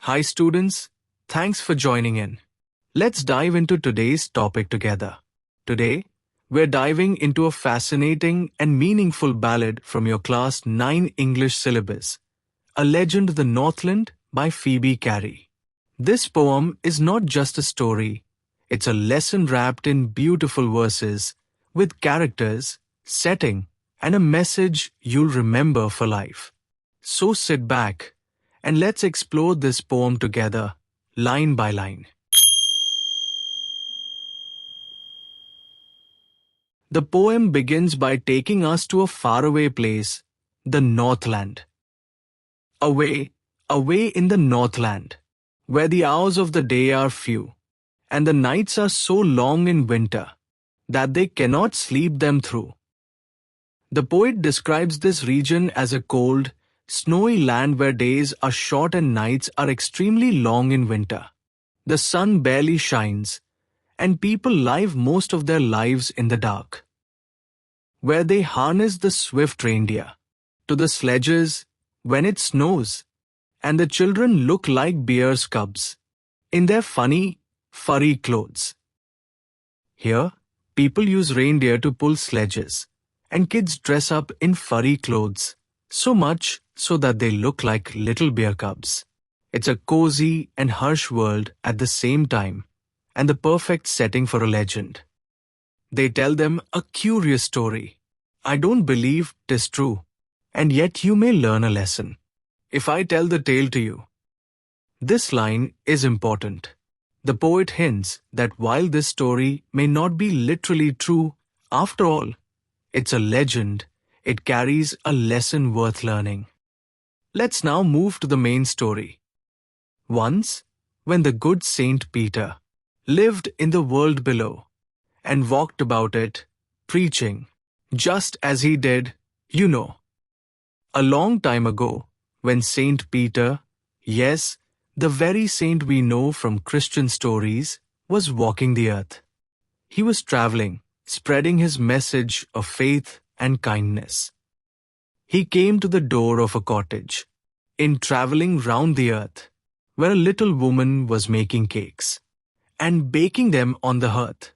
Hi students, thanks for joining in. Let's dive into today's topic together. Today, we're diving into a fascinating and meaningful ballad from your Class 9 English syllabus, A Legend of the Northland by Phoebe Cary. This poem is not just a story, it's a lesson wrapped in beautiful verses, with characters, setting, and a message you'll remember for life. So sit back and let's explore this poem together, line by line. The poem begins by taking us to a faraway place, the Northland. Away, away in the Northland, where the hours of the day are few, and the nights are so long in winter that they cannot sleep them through. The poet describes this region as a cold, snowy land where days are short and nights are extremely long in winter. The sun barely shines, and people live most of their lives in the dark. Where they harness the swift reindeer to the sledges when it snows, and the children look like bear's cubs in their funny, furry clothes. Here, people use reindeer to pull sledges, and kids dress up in furry clothes, so much so that they look like little bear cubs. It's a cozy and harsh world at the same time, and the perfect setting for a legend. They tell them a curious story. I don't believe 'tis true, and yet you may learn a lesson if I tell the tale to you. This line is important. The poet hints that while this story may not be literally true, after all, it's a legend. It carries a lesson worth learning. Let's now move to the main story. Once, when the good Saint Peter lived in the world below and walked about it, preaching, just as he did, a long time ago, when Saint Peter, yes, the very saint we know from Christian stories, was walking the earth. He was traveling, spreading his message of faith and kindness. He came to the door of a cottage, in traveling round the earth, where a little woman was making cakes, and baking them on the hearth.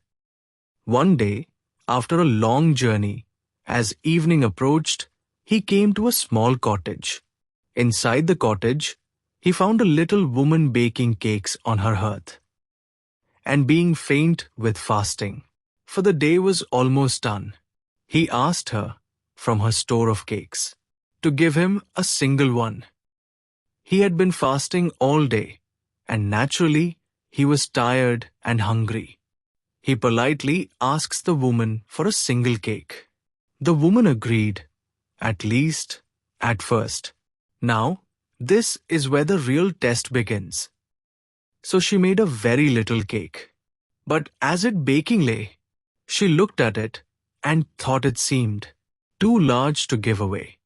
One day, after a long journey, as evening approached, he came to a small cottage. Inside the cottage, he found a little woman baking cakes on her hearth, and being faint with fasting, for the day was almost done, he asked her, from her store of cakes, to give him a single one. He had been fasting all day, and naturally, he was tired and hungry. He politely asks the woman for a single cake. The woman agreed, at least, at first. Now, this is where the real test begins. So she made a very little cake. But as it baking lay, she looked at it and thought it seemed too large to give away.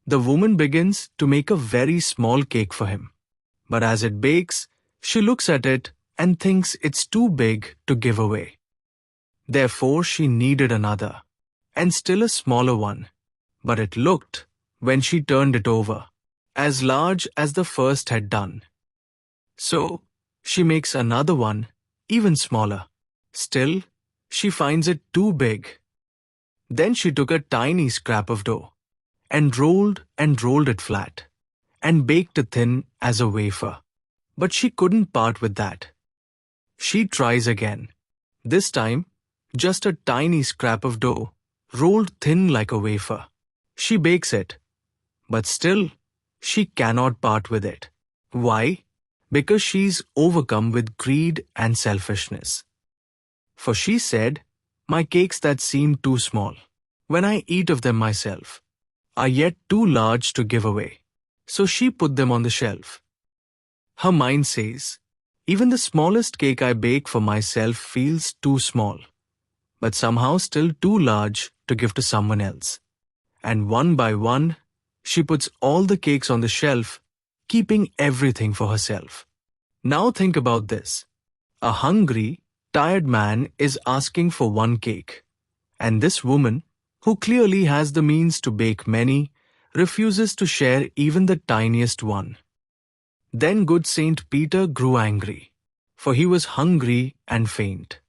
The woman begins to make a very small cake for him. But as it bakes, she looks at it and thinks it's too big to give away. Therefore she needed another, and still a smaller one. But it looked, when she turned it over, as large as the first had done. So she makes another one, even smaller. Still, she finds it too big. Then she took a tiny scrap of dough, and rolled it flat, and baked it thin as a wafer. But she couldn't part with that. She tries again. This time, just a tiny scrap of dough, rolled thin like a wafer. She bakes it, but still, she cannot part with it. Why? Because she's overcome with greed and selfishness. For she said, my cakes that seem too small, when I eat of them myself, are yet too large to give away. So she put them on the shelf. Her mind says, even the smallest cake I bake for myself feels too small, but somehow still too large to give to someone else. And one by one, she puts all the cakes on the shelf, keeping everything for herself. Now think about this. A hungry, tired man is asking for one cake, and this woman, who clearly has the means to bake many, refuses to share even the tiniest one. Then good Saint Peter grew angry, for he was hungry and faint.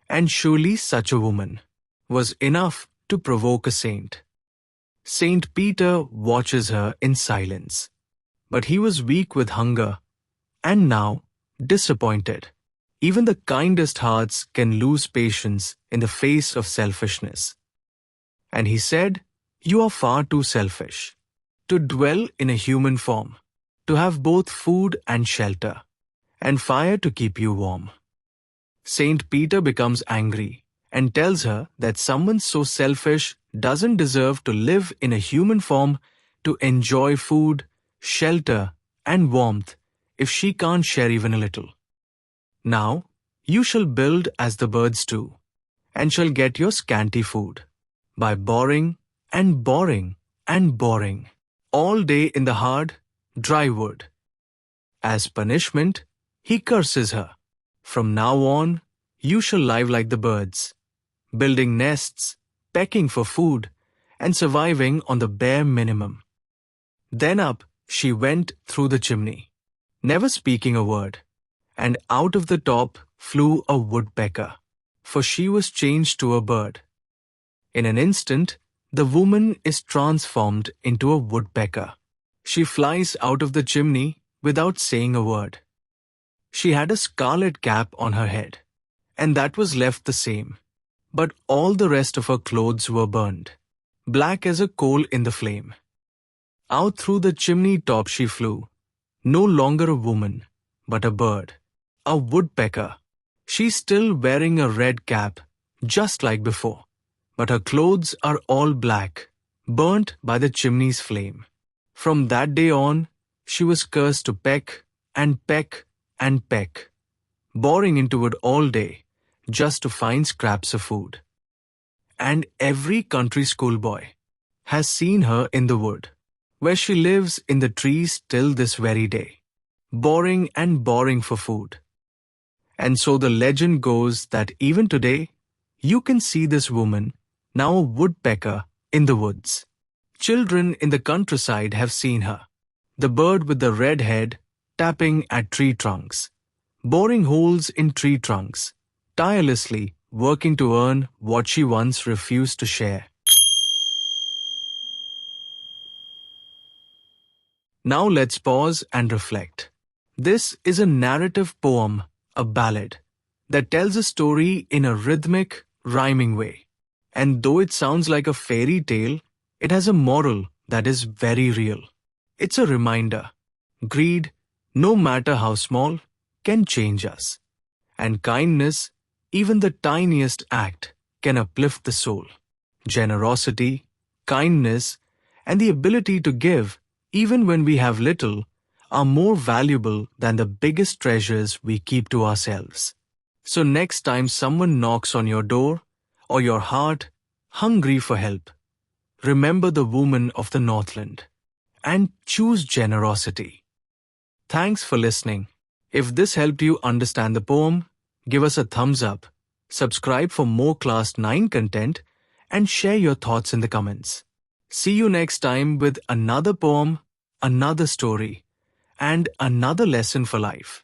And surely such a woman was enough to provoke a saint. Saint Peter watches her in silence, but he was weak with hunger, and now disappointed. Even the kindest hearts can lose patience in the face of selfishness. And he said, "You are far too selfish to dwell in a human form, to have both food and shelter, and fire to keep you warm." Saint Peter becomes angry and tells her that someone so selfish doesn't deserve to live in a human form to enjoy food, shelter, and warmth if she can't share even a little. Now, you shall build as the birds do, and shall get your scanty food, by boring and boring and boring, all day in the hard, dry wood. As punishment, he curses her. From now on, you shall live like the birds, building nests, pecking for food, and surviving on the bare minimum. Then up she went through the chimney, never speaking a word, and out of the top flew a woodpecker, for she was changed to a bird. In an instant, the woman is transformed into a woodpecker. She flies out of the chimney without saying a word. She had a scarlet cap on her head, and that was left the same, but all the rest of her clothes were burned, black as a coal in the flame. Out through the chimney top she flew, no longer a woman, but a bird, a woodpecker. She's still wearing a red cap, just like before, but her clothes are all black, burnt by the chimney's flame. From that day on, she was cursed to peck and peck and peck, boring into wood all day, just to find scraps of food. And every country schoolboy has seen her in the wood, where she lives in the trees till this very day, boring and boring for food. And so the legend goes that even today, you can see this woman, now a woodpecker, in the woods. Children in the countryside have seen her, the bird with the red head, tapping at tree trunks, boring holes in tree trunks, tirelessly working to earn what she once refused to share. Now let's pause and reflect. This is a narrative poem, a ballad, that tells a story in a rhythmic, rhyming way. And though it sounds like a fairy tale, it has a moral that is very real. It's a reminder. Greed, no matter how small, can change us. And kindness, even the tiniest act, can uplift the soul. Generosity, kindness, and the ability to give, even when we have little, are more valuable than the biggest treasures we keep to ourselves. So next time someone knocks on your door, or your heart, hungry for help, remember the woman of the Northland, and choose generosity. Thanks for listening. If this helped you understand the poem, give us a thumbs up, subscribe for more Class 9 content, and share your thoughts in the comments. See you next time with another poem, another story, and another lesson for life.